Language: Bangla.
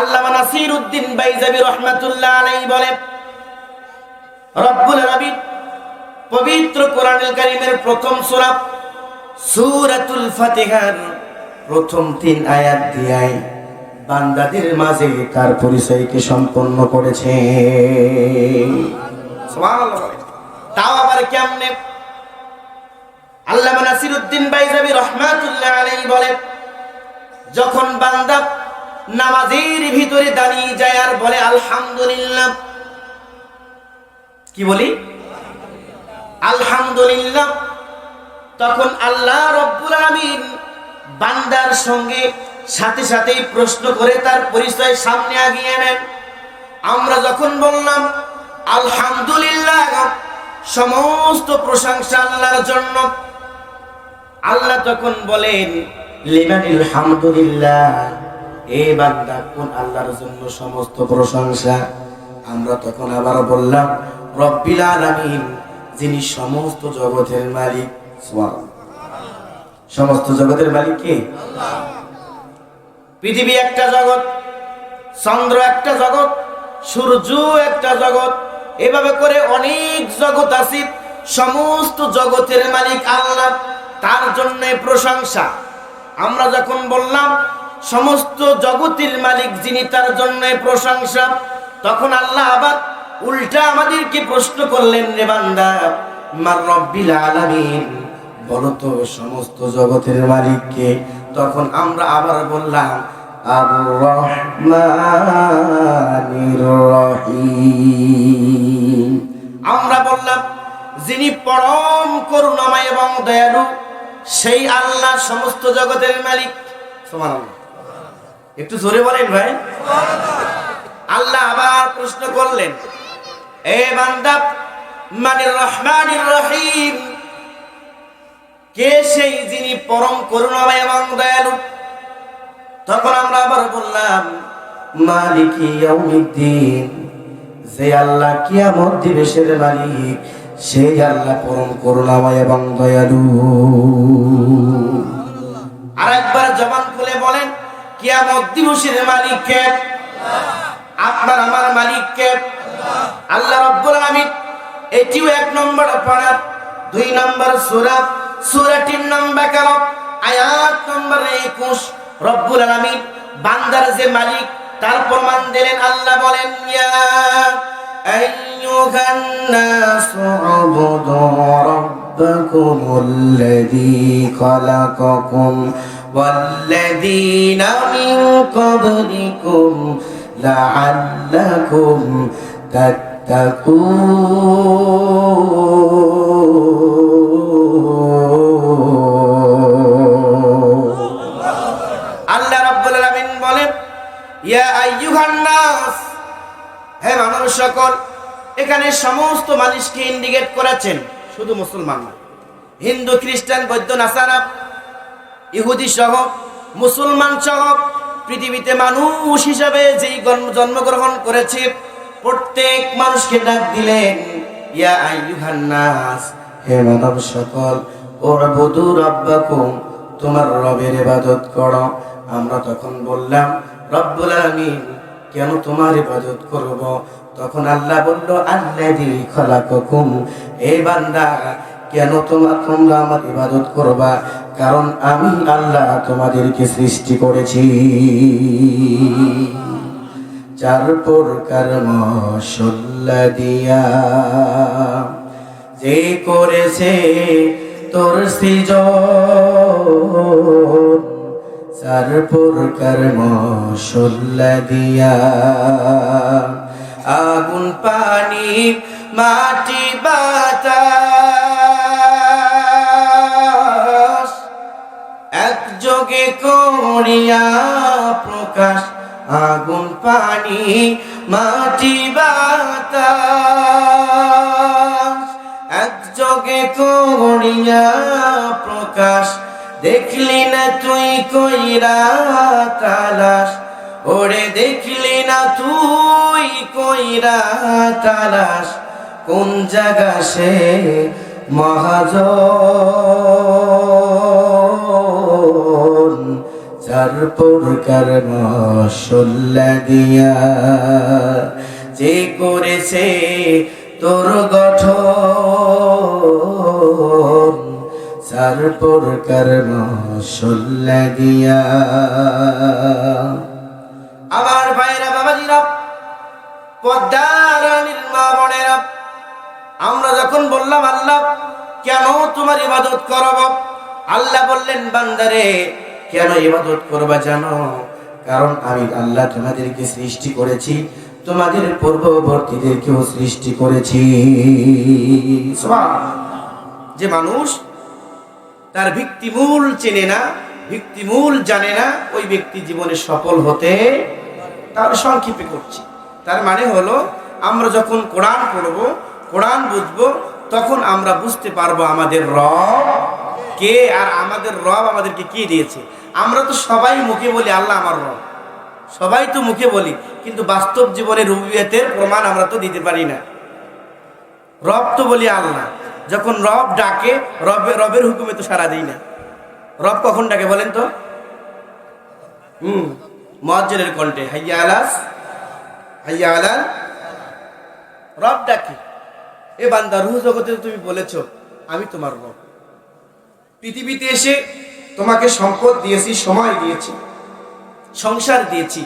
আল্লামা নাসিরউদ্দিন বাইজাবি রাহমাতুল্লাহ আলাইহি বলেন, রব্বুল আলামিন পবিত্র কোরআনুল কারীমের প্রথম সূরা সূরাতুল ফাতিহার প্রথম 3 আয়াত দিয়ে বান্দাদের মাঝে তার পরিচয়কে সম্পন্ন করেছে। সুবহানাল্লাহ। তাও আবার কেমনে? আল্লামা নাসিরউদ্দিন বাইজাবি রাহমাতুল্লাহ আলাইহি বলেন, যখন বান্দা নামাজের ভিতরে দাঁড়িয়ে যায় আর বলে আলহামদুলিল্লাহ, কি বলি? আলহামদুলিল্লাহ, তখন আল্লাহ রাব্বুল আলামিন বান্দার সঙ্গে সাথে সাথেই প্রশ্ন করে তার পরিচয় সামনে আগিয়ে নেন। আমরা যখন বললাম আলহামদুলিল্লাহ, সমস্ত প্রশংসা আল্লাহর জন্য, আল্লাহ তখন বলেন লিমানিল হামদুলিল্লাহ, এ বান্দা কোন আল্লাহর জন্য সমস্ত প্রশংসা? আমরা তখন আবার বললাম রব্বিল আলামিন, যিনি সমস্ত জগতের মালিক। সুবহানাল্লাহ। সমস্ত জগতের মালিক কে? আল্লাহ। পৃথিবী একটা জগৎ, চন্দ্র একটা জগৎ, সূর্য একটা জগৎ, এভাবে করে অনেক জগৎ আছে। সমস্ত জগতের মালিক আল্লাহ, তার জন্য প্রশংসা। আমরা যখন বললাম সমস্ত জগতের মালিক যিনি, তার জন্য প্রশংসা, তখন আল্লাহ আবার উল্টা আমাদেরকে প্রশ্ন করলেন, রে বান্দা মার রব্বিল আলামিন, বলো তো সমস্ত জগতের মালিক কে? তখন আমরা আবার বললাম আর রহমানির রহিম। আমরা বললাম যিনি পরম করুণাময় এবং দয়ালু, সেই আল্লাহ সমস্ত জগতের মালিক। সুবহানাল্লাহ। একটু জোরে বলেন ভাই। আল্লাহ আবার প্রশ্ন করলেন, এ বান্দা মানির রহমানির রহিম, কে সেই যিনি পরম করুণাময় এবং দয়ালু? তখন আমরা আবার বললাম মালিকি ইয়াউমিদ্দিন, যে আল্লাহ কিয়ামত দিবসের মালিক, সেই আল্লাহ পরম করুণাময় এবং দয়ালু। আরেকবার জবান খুলে বলেন, কিয়ামত দিবসের মালিক কে? আপনার আমার মালিক কে? আল্লাহ রাব্বুল আলামিন। এটিও 1 নম্বর পারা, 2 নম্বর সূরা, সূরাটির নাম বাকারা, আয়াত নম্বর 21। রব্বুল আলামিন বান্দার যে মালিক তার প্রমাণ দিলেন। আল্লাহ বলেন, ইয়া আইয়ুহান নাসু উবুদু রাব্বাকুমুল্লাযী খালাকাকুম ওয়াল্লাযীনা মিন ক্বাবলিকুম লাআল্লাকুম তাত্তাকুন। আল্লাহ রাব্বুল আলামিন বলেন, ইয়া আইয়ুহান নাস, হে মানুষ সকল। এখানে সমস্ত মানুষকে ইন্ডিকেট করেছেন, শুধু মুসলমান না, হিন্দু, খ্রিস্টান, বৌদ্ধ, নাসারা, ইহুদি সহ, মুসলমান সহ পৃথিবীতে মানুষ হিসাবে যেই জন্মগ্রহণ করেছে প্রত্যেক মানুষকে ডাক দিলেন, ইয়া আইয়ুহান নাস, হে মানব সকল, উবুদু রাব্বাকুম, তোমার রবের ইবাদত করো। আমরা তখন বললাম রব্বুল আলামিন, কেন তোমার ইবাদত করব? তখন আল্লাহ বলল আল্লাযী খালাকাকুম, এই বান্দা কেন তোমরা আমার ইবাদত করবা? কারণ আমি আল্লাহ তোমাদেরকে সৃষ্টি করেছি। 4 প্রকার মশলা দিয়া যে করেছে তোর সৃজন, 4 প্রকার মশলা দিয়া আগুন, পানি, মাটি, বাতাস একযোগে করিয়া প্রকাশ। আগুন, পানি, মাটি, বাতাস একযোগে করিয়া প্রকাশ। দেখলি না তুই কইরা তালাশ, ওরে দেখলি না তুই কইরা তালাশ, কোন জায়গা সে মহাজন? যার প্রকার মশলা দিয়া যে করেছে তোর গঠন, যার প্রকার মশলা দিয়া। আমার ভাইরা বাবাজিরা, পদ্মারানীর মা বোনেরা, আমরা যখন বললাম আল্লাহ কেন তোমার ইবাদত করব, আল্লাহ বললেন বান্দারে কেন ইবাদত করবা জানো? কারণ আমি আল্লাহ তোমাদেরকে সৃষ্টি করেছি, তোমাদের পূর্ববর্তীদেরকেও সৃষ্টি করেছি। সুবহানাল্লাহ। যে মানুষ তার ভিত্তিমূল চেনে না, ভিত্তিমূল জানে না, ওই ব্যক্তি জীবনে সফল হতে, তার সংক্ষেপে করছি। তার মানে হলো আমরা যখন কোরআন পড়ব, কোরআন বুঝবো, তখন আমরা বুঝতে পারবো আমাদের রব কে, আর আমাদের রব আমাদেরকে কে দিয়েছে। আমরা তো সবাই মুখে বলি আল্লাহ আমার রব, সবাই তো মুখে বলি, কিন্তু বাস্তব জীবনে রুবুবিয়তের প্রমাণ আমরা তো দিতে পারি না। রব তো বলি আল্লাহ, যখন রব ডাকে রবের হুকুমে তো সাড়া দিই না। রব কখন ডাকে বলেন তো? মুয়াজ্জিনের কণ্ঠে, হাইয়া আলাস হাইয়া আলাল, রব ডাকে। এ বান্দা, রূহ জগতে তুমি বলেছো আমি তোমার রব, পৃথিবীতে এসে তোমাকে সম্পদ দিয়েছি, সময় দিয়েছি, সংসার দিয়েছি,